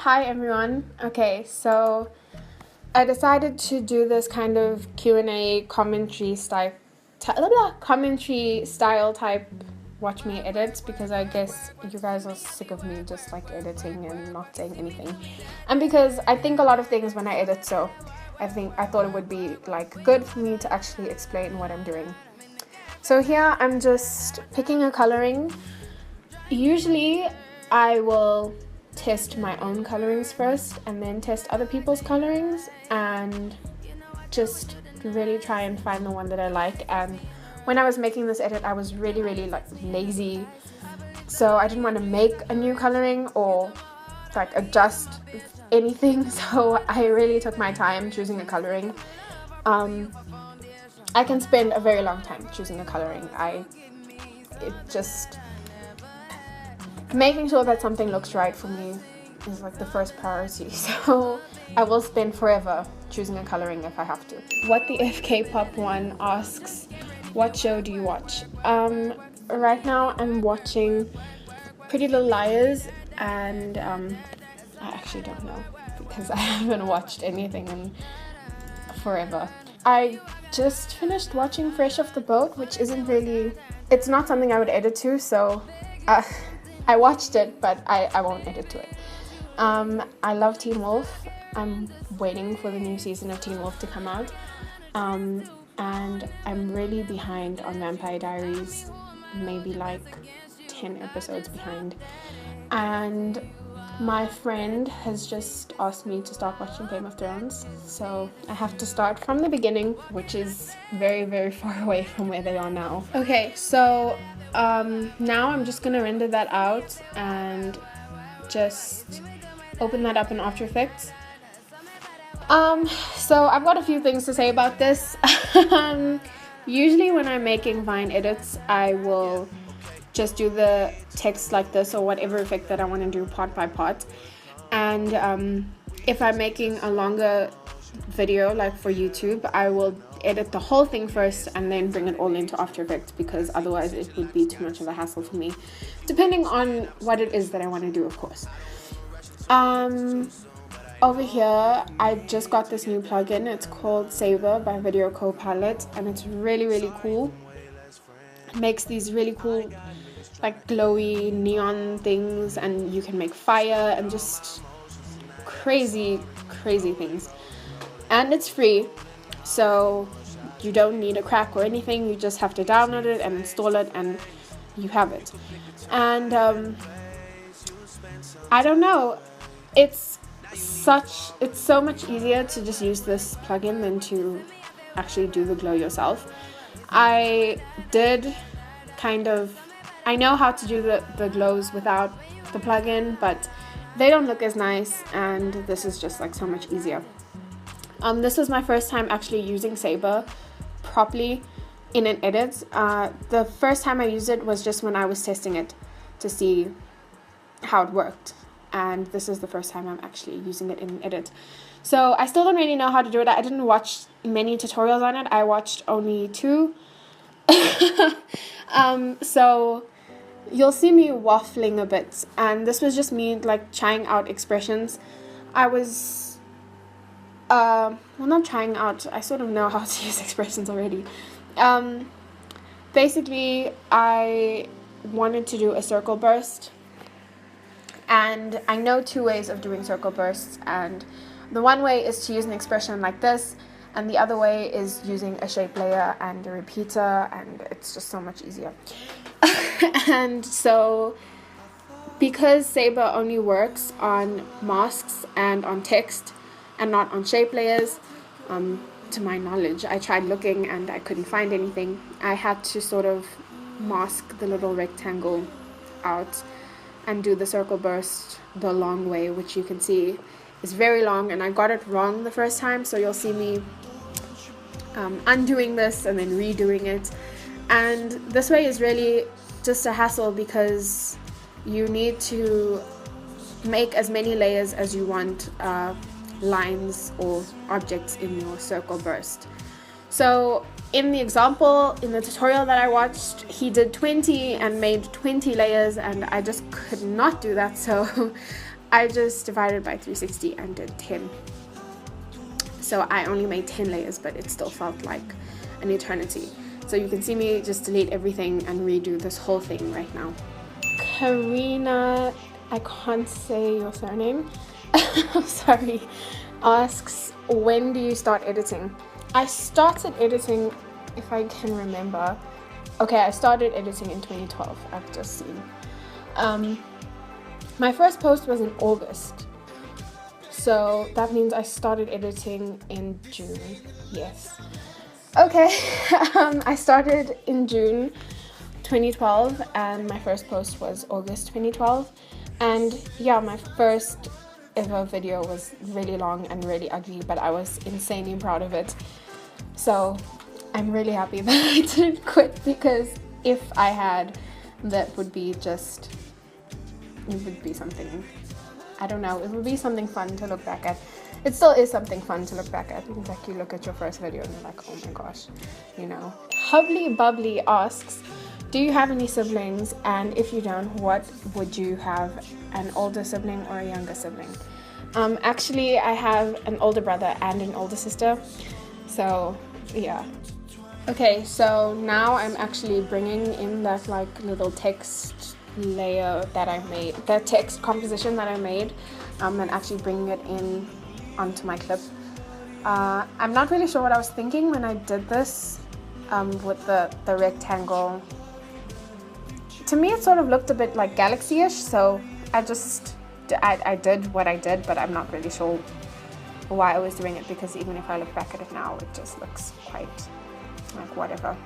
Hi everyone. Okay, so I decided to do this kind of Q&A commentary style type watch me edits, because I guess you guys are sick of me just like editing and not saying anything, and because I think a lot of things when I edit, so I thought it would be like good for me to actually explain what I'm doing. So here I'm just picking a coloring. Usually I will test my own colorings first and then test other people's colorings and just really try and find the one that I like. And when I was making this edit, I was really like lazy, so I didn't want to make a new coloring or like adjust anything, so I really took my time choosing a coloring. I can spend a very long time choosing a coloring. Making sure that something looks right for me is like the first priority, so I will spend forever choosing a coloring if I have to. What the FK Pop one asks, what show do you watch? Right now I'm watching Pretty Little Liars, and I actually don't know because I haven't watched anything in forever. I just finished watching Fresh Off the Boat, which it's not something I would edit to, so I watched it, but I won't edit to it. I love Teen Wolf. I'm waiting for the new season of Teen Wolf to come out. And I'm really behind on Vampire Diaries, maybe like 10 episodes behind. And my friend has just asked me to start watching Game of Thrones, so I have to start from the beginning, which is very far away from where they are now. Okay, so now I'm just gonna render that out and just open that up in After Effects. So I've got a few things to say about this. Usually when I'm making Vine edits, I will just do the text like this or whatever effect that I want to do part by part. And if I'm making a longer video like for YouTube, I will edit the whole thing first and then bring it all into After Effects, because otherwise it would be too much of a hassle for me, depending on what it is that I want to do, of course. Over here I just got this new plugin. It's called Saber by Video Copilot, and it's really cool. It makes these really cool like glowy neon things, and you can make fire and just crazy things, and it's free, so you don't need a crack or anything. You just have to download it and install it and you have it. And I don't know, it's so much easier to just use this plugin than to actually do the glow yourself. I know how to do the glows without the plugin, but they don't look as nice, and this is just like so much easier. This was my first time actually using Saber properly in an edit. The first time I used it was just when I was testing it to see how it worked, and this is the first time I'm actually using it in an edit. So I still don't really know how to do it. I didn't watch many tutorials on it. I watched only 2. So you'll see me waffling a bit, and this was just me like trying out expressions. I was not trying out, I sort of know how to use expressions already. Basically I wanted to do a circle burst, and I know 2 ways of doing circle bursts, and the one way is to use an expression like this, and the other way is using a shape layer and a repeater, and it's just so much easier. And so because Saber only works on masks and on text and not on shape layers, to my knowledge, I tried looking and I couldn't find anything. I had to sort of mask the little rectangle out and do the circle burst the long way, which you can see is very long, and I got it wrong the first time, so you'll see me undoing this and then redoing it. And this way is really just a hassle, because you need to make as many layers as you want lines or objects in your circle burst. So in the example, in the tutorial that I watched, he did 20 and made 20 layers, and I just could not do that, so I just divided by 360 and did 10. So I only made 10 layers, but it still felt like an eternity. So you can see me just delete everything and redo this whole thing right now. Karina, I can't say your surname, I'm sorry, asks, when do you start editing? I started editing, if I can remember. Okay, I started editing in 2012, I've just seen. My first post was in August. So that means I started editing in June. Yes. Okay, I started in June 2012 and my first post was August 2012. And yeah, my first ever video was really long and really ugly, but I was insanely proud of it. So I'm really happy that I didn't quit, because if I had, that would be just, it would be something, I don't know, it would be something fun to look back at. It still is something fun to look back at. It's like you look at your first video and you're like, oh my gosh, you know. Hubbly Bubbly asks, do you have any siblings? And if you don't, what would you have? An older sibling or a younger sibling? Actually, I have an older brother and an older sister. So yeah. Okay, so now I'm actually bringing in that like little text layer that I made, that text composition that I made, and actually bringing it in onto my clip. I'm not really sure what I was thinking when I did this with the rectangle. To me it sort of looked a bit like galaxy-ish, so I did what I did, but I'm not really sure why I was doing it, because even if I look back at it now, it just looks quite like whatever.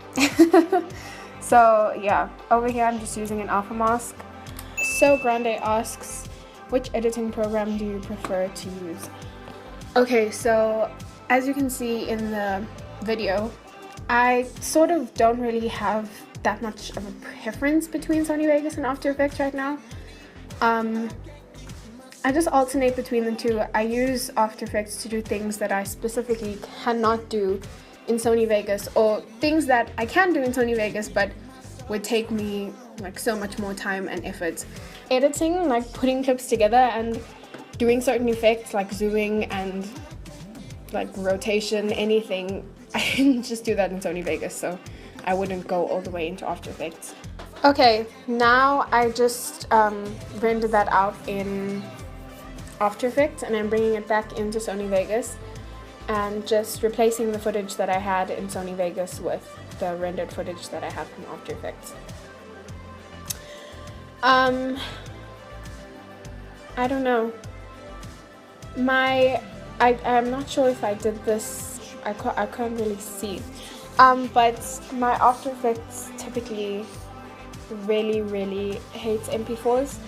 So yeah, over here I'm just using an alpha mask. So Grande asks, which editing program do you prefer to use? Okay, so as you can see in the video, I sort of don't really have that much of a preference between Sony Vegas and After Effects right now. I just alternate between the two. I use After Effects to do things that I specifically cannot do in Sony Vegas, or things that I can do in Sony Vegas but would take me like so much more time and effort. Editing, like putting clips together and doing certain effects like zooming and like rotation, anything, I can just do that in Sony Vegas, so I wouldn't go all the way into After Effects. Okay, now I just rendered that out in After Effects and I'm bringing it back into Sony Vegas and just replacing the footage that I had in Sony Vegas with the rendered footage that I have in After Effects. I don't know. I'm not sure if I did this. I can't really see. But my After Effects typically really hates MP4s.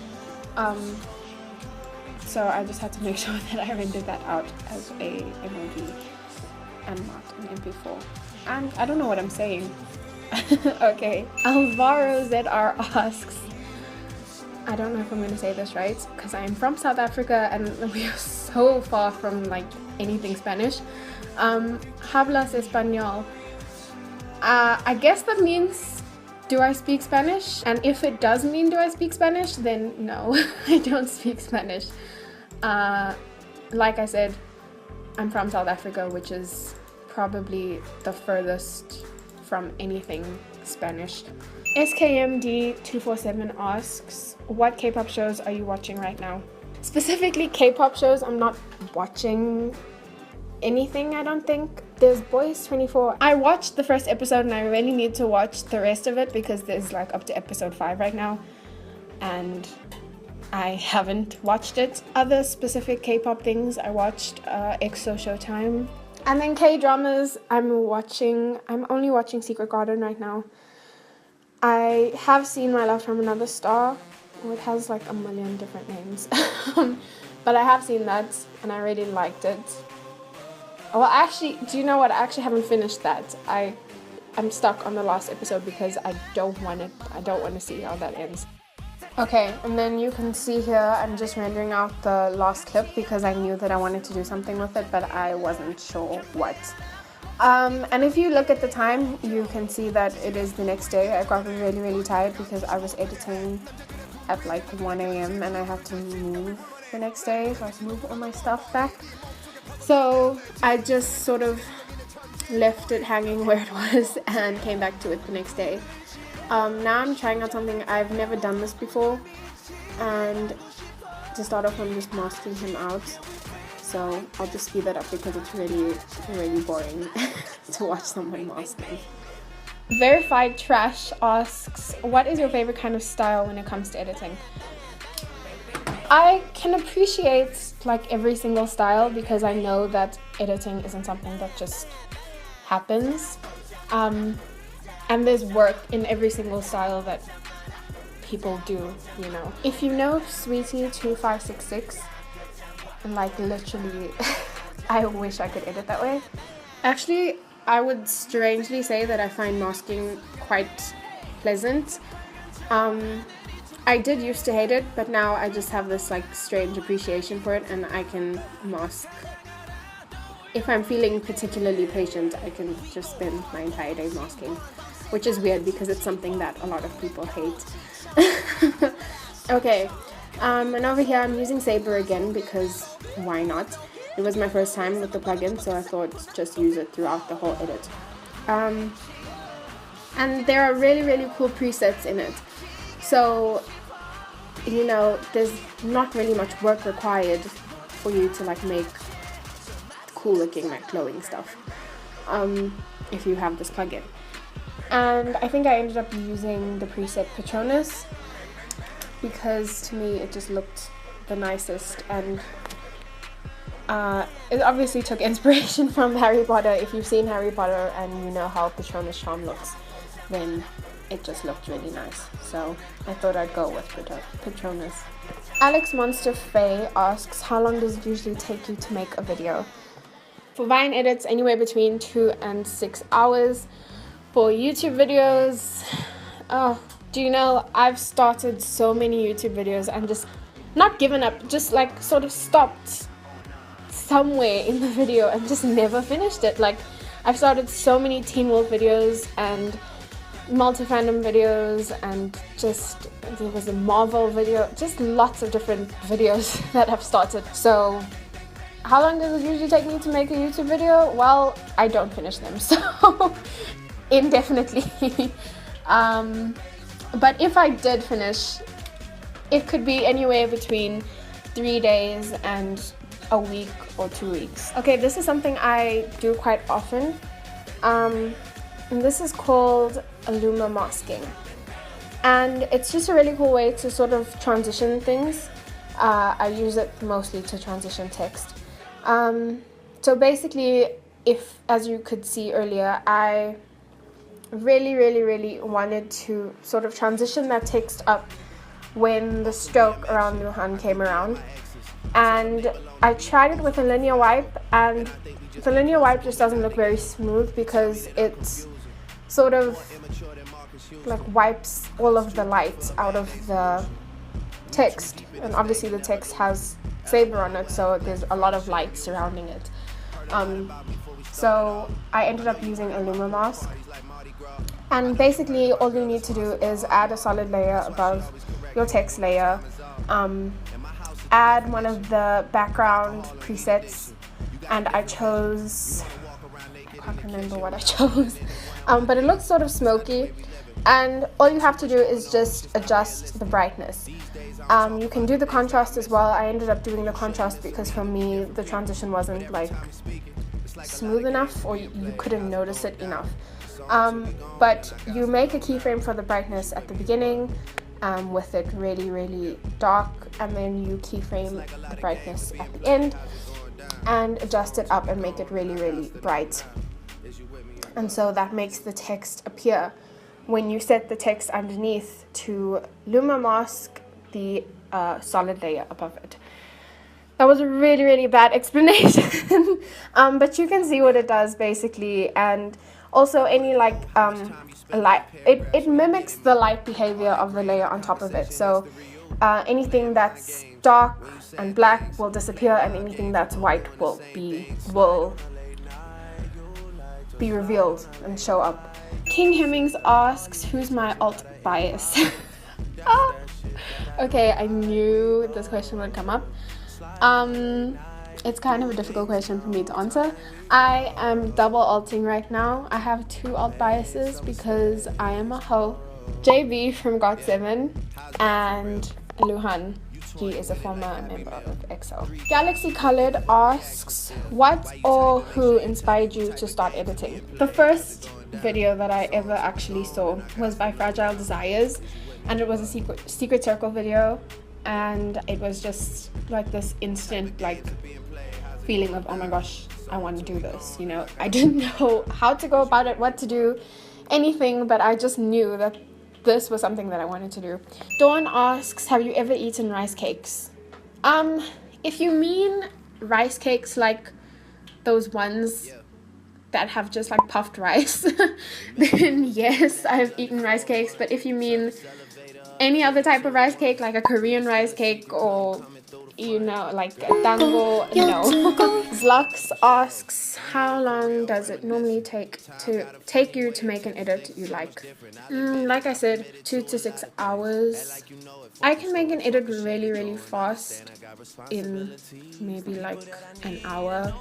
So I just had to make sure that I rendered that out as a MOV and not an MP4. And I don't know what I'm saying. Okay. Alvaro ZR asks, I don't know if I'm going to say this right, because I'm from South Africa and we are so far from like anything Spanish. Hablas español. I guess that means, do I speak Spanish? And if it does mean do I speak Spanish, then no, I don't speak Spanish. Like I said, I'm from South Africa, which is probably the furthest from anything Spanish. SKMD247 asks, what K-pop shows are you watching right now? Specifically K-pop shows, I'm not watching anything, I don't think. There's Boys 24. I watched the first episode and I really need to watch the rest of it because there's like up to episode 5 right now and I haven't watched it. Other specific K-pop things, I watched EXO Showtime. And then K-dramas, I'm only watching Secret Garden right now. I have seen My Love from Another Star. Oh, it has like a million different names. But I have seen that and I really liked it. Well, actually, do you know what? I actually haven't finished that. I'm stuck on the last episode because I don't want to see how that ends. Okay, and then you can see here I'm just rendering out the last clip because I knew that I wanted to do something with it, but I wasn't sure what. And if you look at the time, you can see that it is the next day. I got really tired because I was editing at like 1 a.m. and I had to move the next day, so I had to move all my stuff back. So I just sort of left it hanging where it was and came back to it the next day. Now I'm trying out something. I've never done this before, and to start off I'm just masking him out. So I'll just speed that up because it's really boring to watch someone masking. Verified Trash asks, what is your favorite kind of style when it comes to editing? I can appreciate like every single style because I know that editing isn't something that just happens. And there's work in every single style that people do, you know. If you know Sweetie2566, like literally, I wish I could edit that way. Actually, I would strangely say that I find masking quite pleasant. I did used to hate it, but now I just have this like strange appreciation for it, and I can mask. If I'm feeling particularly patient, I can just spend my entire day masking, which is weird because it's something that a lot of people hate. Okay, and over here I'm using Sabre again because why not? It was my first time with the plugin, so I thought just use it throughout the whole edit. And there are really cool presets in it. So, you know, there's not really much work required for you to like make cool looking, like glowing stuff, if you have this plugin. And I think I ended up using the preset Patronus because to me it just looked the nicest, and it obviously took inspiration from Harry Potter. If you've seen Harry Potter and you know how Patronus charm looks, then it just looked really nice, so I thought I'd go with Patronus. Alex Monster Faye asks, how long does it usually take you to make a video? For Vine edits, anywhere between 2 and 6 hours. For YouTube videos, oh, do you know, I've started so many YouTube videos and just not given up, just like sort of stopped somewhere in the video and just never finished it. Like, I've started so many Teen Wolf videos and multi-fandom videos, and just there was a Marvel video, just lots of different videos that I've started. So how long does it usually take me to make a YouTube video? Well, I don't finish them, so indefinitely. But if I did finish, it could be anywhere between 3 days and a week or 2 weeks. Okay, this is something I do quite often. And this is called Illuma masking, and it's just a really cool way to sort of transition things. I use it mostly to transition text. So basically, if, as you could see earlier, I really wanted to sort of transition that text up when the stroke around Johan came around, and I tried it with a linear wipe, and the linear wipe just doesn't look very smooth because it's sort of like wipes all of the light out of the text, and obviously the text has Sabre on it, so there's a lot of light surrounding it. So I ended up using a Illuma mask, and basically all you need to do is add a solid layer above your text layer, add one of the background presets, and I chose, I can't remember what I chose, but it looks sort of smoky, and all you have to do is just adjust the brightness. You can do the contrast as well. I ended up doing the contrast because for me the transition wasn't like smooth enough, or you couldn't notice it enough. But you make a keyframe for the brightness at the beginning with it really dark, and then you keyframe the brightness at the end and adjust it up and make it really bright. And so that makes the text appear when you set the text underneath to Illuma mask the solid layer above it. That was a really bad explanation, but you can see what it does basically. And also any like light, it mimics the light behavior of the layer on top of it. So anything that's dark and black will disappear, and anything that's white will be revealed and show up. King Hemmings asks, who's my alt bias? Okay, I knew this question would come up. It's kind of a difficult question for me to answer. I am double alting right now. I have 2 alt biases because I am a hoe. JB from GOT7 and Luhan. He is a former member of EXO. Galaxy Colored asks, what or who inspired you to start editing? The first video that I ever actually saw was by Fragile Desires, and it was a secret circle video, and it was just like this instant like feeling of, oh my gosh, I want to do this, you know. I didn't know how to go about it, what to do, anything, but I just knew that this was something that I wanted to do. Dawn asks, have you ever eaten rice cakes? If you mean rice cakes like those ones that have just like puffed rice, then yes, I've eaten rice cakes. But if you mean any other type of rice cake, like a Korean rice cake or, you know, like a dango, no. Zlux asks, how long does it normally take you to make an edit you like? Like I said, 2 to 6 hours. I can make an edit really fast in maybe like an hour,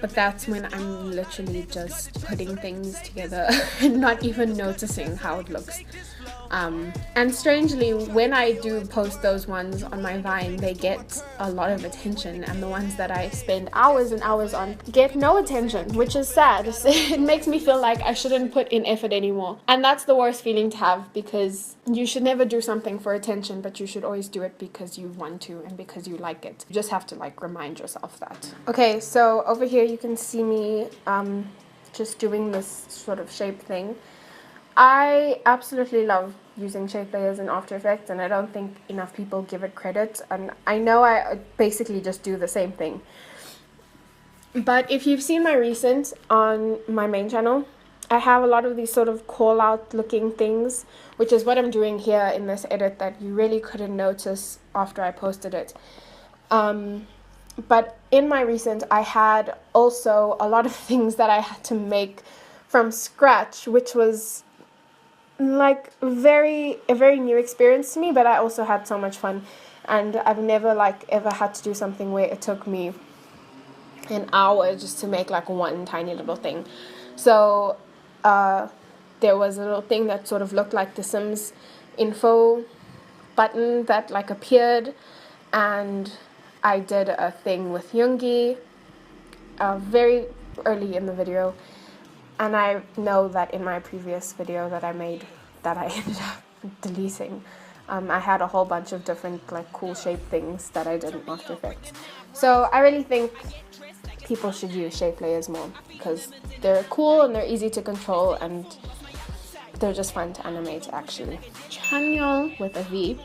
but that's when I'm literally just putting things together and not even noticing how it looks. And strangely, when I do post those ones on my Vine, they get a lot of attention, and the ones that I spend hours and hours on get no attention, which is sad. It makes me feel like I shouldn't put in effort anymore, and that's the worst feeling to have, because you should never do something for attention, but you should always do it because you want to and because you like it. You just have to like remind yourself that. Okay, so over here you can see me just doing this sort of shape thing. I absolutely love using shape layers in After Effects, and I don't think enough people give it credit, and I know I basically just do the same thing. But if you've seen my recent on my main channel, I have a lot of these sort of call out looking things, which is what I'm doing here in this edit that you really couldn't notice after I posted it. But in my recent, I had also a lot of things that I had to make from scratch, which was like a very new experience to me, but I also had so much fun, and I've never like ever had to do something where it took me an hour just to make like one tiny little thing. So there was a little thing that sort of looked like the Sims info button that like appeared, and I did a thing with Yoongi very early in the video. And I know that in my previous video that I made, that I ended up deleting, I had a whole bunch of different like cool shape things that I did in After Effects. So I really think people should use shape layers more, because they're cool and they're easy to control, and they're just fun to animate actually. Chanyeol with a V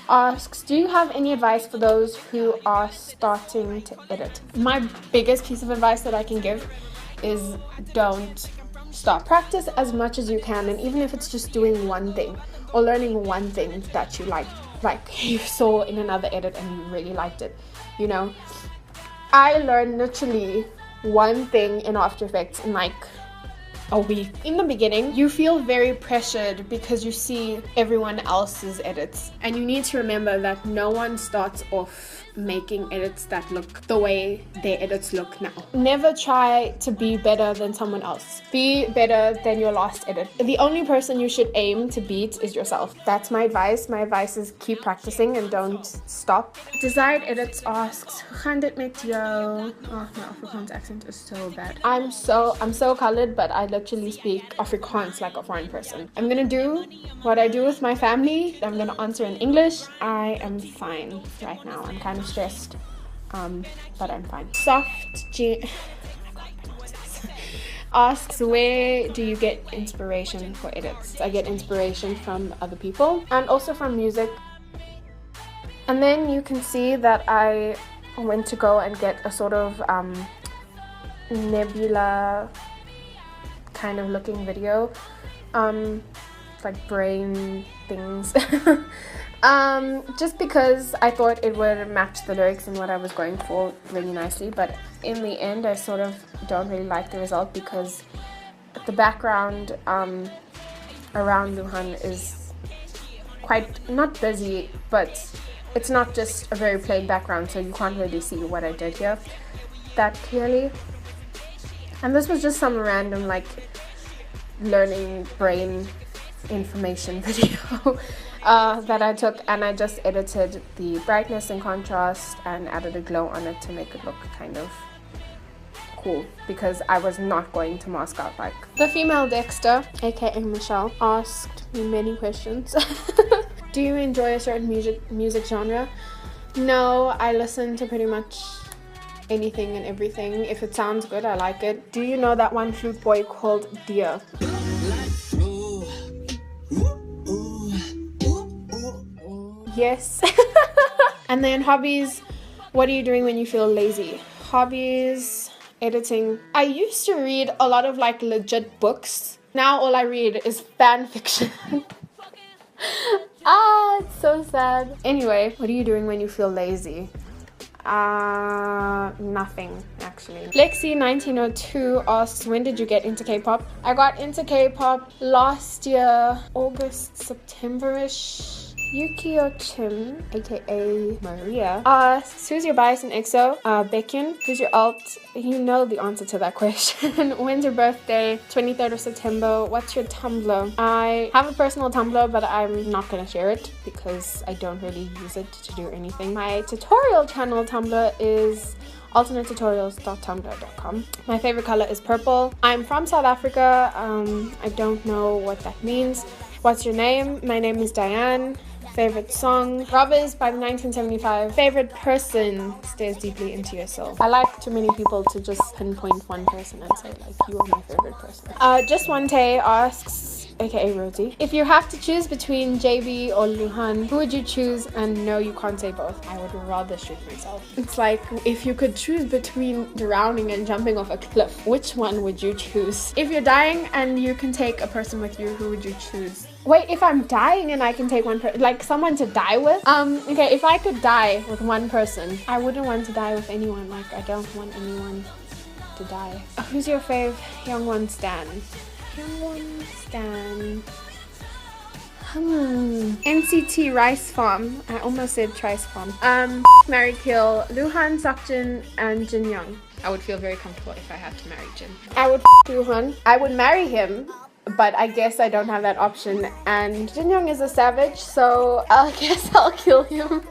asks, do you have any advice for those who are starting to edit? My biggest piece of advice that I can give is don't stop. Practice as much as you can, and even if it's just doing one thing or learning one thing that you like you saw in another edit and you really liked it, you know. I learned literally one thing in After Effects in like a week. In the beginning, you feel very pressured because you see everyone else's edits, and you need to remember that no one starts off making edits that look the way their edits look now. Never try to be better than someone else. Be better than your last edit. The only person you should aim to beat is yourself. That's my advice. My advice is keep practicing and don't stop. Desired Edits asks, hoe gaan dit met jou? Oh, my Afrikaans accent is so bad. I'm so colored, but I literally speak Afrikaans like a foreign person. I'm gonna do what I do with my family. I'm gonna answer in English. I am fine right now. I'm kind of stressed, but I'm fine. Asks, where do you get inspiration for edits? I get inspiration from other people and also from music. And then you can see that I went to go and get a sort of nebula kind of looking video, like brain things. Just because I thought it would match the lyrics and what I was going for really nicely, but in the end I sort of don't really like the result, because the background around Luhan is quite not busy, but it's not just a very plain background, so you can't really see what I did here that clearly. And this was just some random like learning brain information video that I took, and I just edited the brightness and contrast and added a glow on it to make it look kind of cool, because I was not going to mask out like the female Dexter, aka Michelle, asked me many questions. Do you enjoy a certain music genre? No, I listen to pretty much anything and everything. If it sounds good, I like it. Do you know that one flute boy called Deer? Yes. And then hobbies. What are you doing when you feel lazy? Hobbies, editing. I used to read a lot of like legit books. Now all I read is fan fiction. It's so sad. Anyway, what are you doing when you feel lazy? Nothing actually. Lexi1902 asks, when did you get into K-pop? I got into K-pop last year, August, September-ish. Yukio Chim, aka Maria, asks, who's your bias in EXO? Baekhyun. Who's your alt? You know the answer to that question. When's your birthday? 23rd of September. What's your Tumblr? I have a personal Tumblr, but I'm not gonna share it because I don't really use it to do anything. My tutorial channel Tumblr is alternatetutorials.tumblr.com. My favorite color is purple. I'm from South Africa. I don't know what that means. What's your name? My name is Diane. Favorite song? Robbers by 1975. Favorite person? Stares deeply into your soul. I like too many people to just pinpoint one person and say like, you are my favorite person. Just One Tay asks, aka Rosie, if you have to choose between JB or Luhan, who would you choose? And no, you can't say both. I would rather shoot myself. It's like, if you could choose between drowning and jumping off a cliff, which one would you choose? If you're dying and you can take a person with you, who would you choose? Wait, if I'm dying and I can take one person, like someone to die with? Okay, if I could die with one person, I wouldn't want to die with anyone. Like, I don't want anyone to die. Who's your fave Young One stan? Young One stan. NCT Rice Farm. I almost said Trice Farm. Marry Kill, Luhan, Seokjin, and Jin Young. I would feel very comfortable if I had to marry Jin. I would Luhan. I would marry him, but I guess I don't have that option, and Jin Young is a savage, so I guess I'll kill him.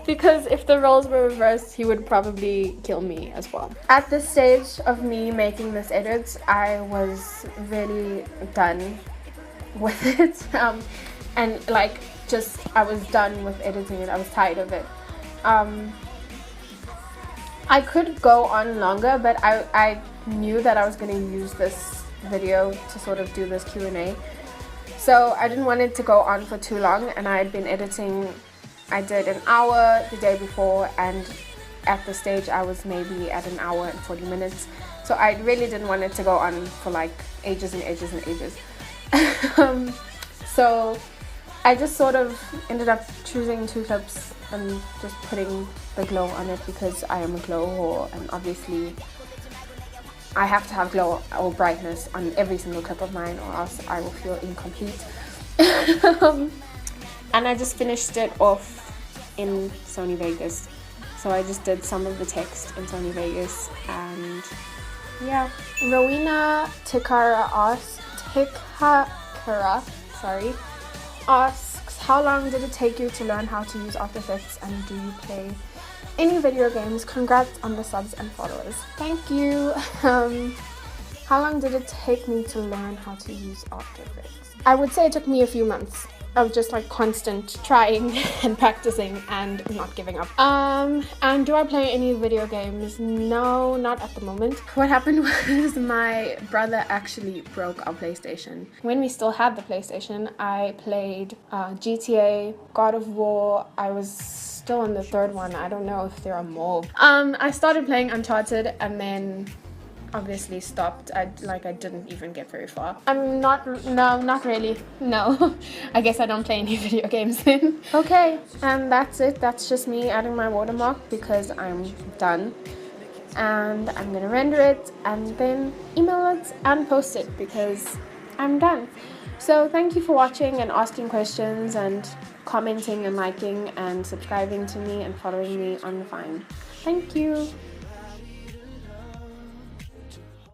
Because if the roles were reversed, he would probably kill me as well. At this stage of me making this edit, I was really done with it. And like, just, I was done with editing it. I was tired of it. I could go on longer, but I knew that I was going to use this video to sort of do this Q&A, so I didn't want it to go on for too long, and I had been editing. I did an hour the day before, and at the stage I was maybe at an hour and 40 minutes, so I really didn't want it to go on for like ages and ages and ages. So I just sort of ended up choosing 2 clips and just putting the glow on it because I am a glow whore, and obviously I have to have glow or brightness on every single clip of mine, or else I will feel incomplete. And I just finished it off in Sony Vegas. So I just did some of the text in Sony Vegas, and yeah. Rowena Tikara asks, how long did it take you to learn how to use After Effects, and do you play any video games? Congrats on the subs and followers. Thank you. How long did it take me to learn how to use After Effects? I would say it took me a few months of just like constant trying and practicing and not giving up. And do I play any video games? No, not at the moment. What happened was my brother actually broke our PlayStation. When we still had the PlayStation, I played GTA, God of War. I was still on the 3rd one. I don't know if there are more. I started playing Uncharted and then obviously stopped. I didn't even get very far. Not really. No. I guess I don't play any video games then. Okay, and that's it. That's just me adding my watermark because I'm done. And I'm gonna render it and then email it and post it because I'm done. So thank you for watching and asking questions and commenting and liking and subscribing to me and following me on Vine. Thank you.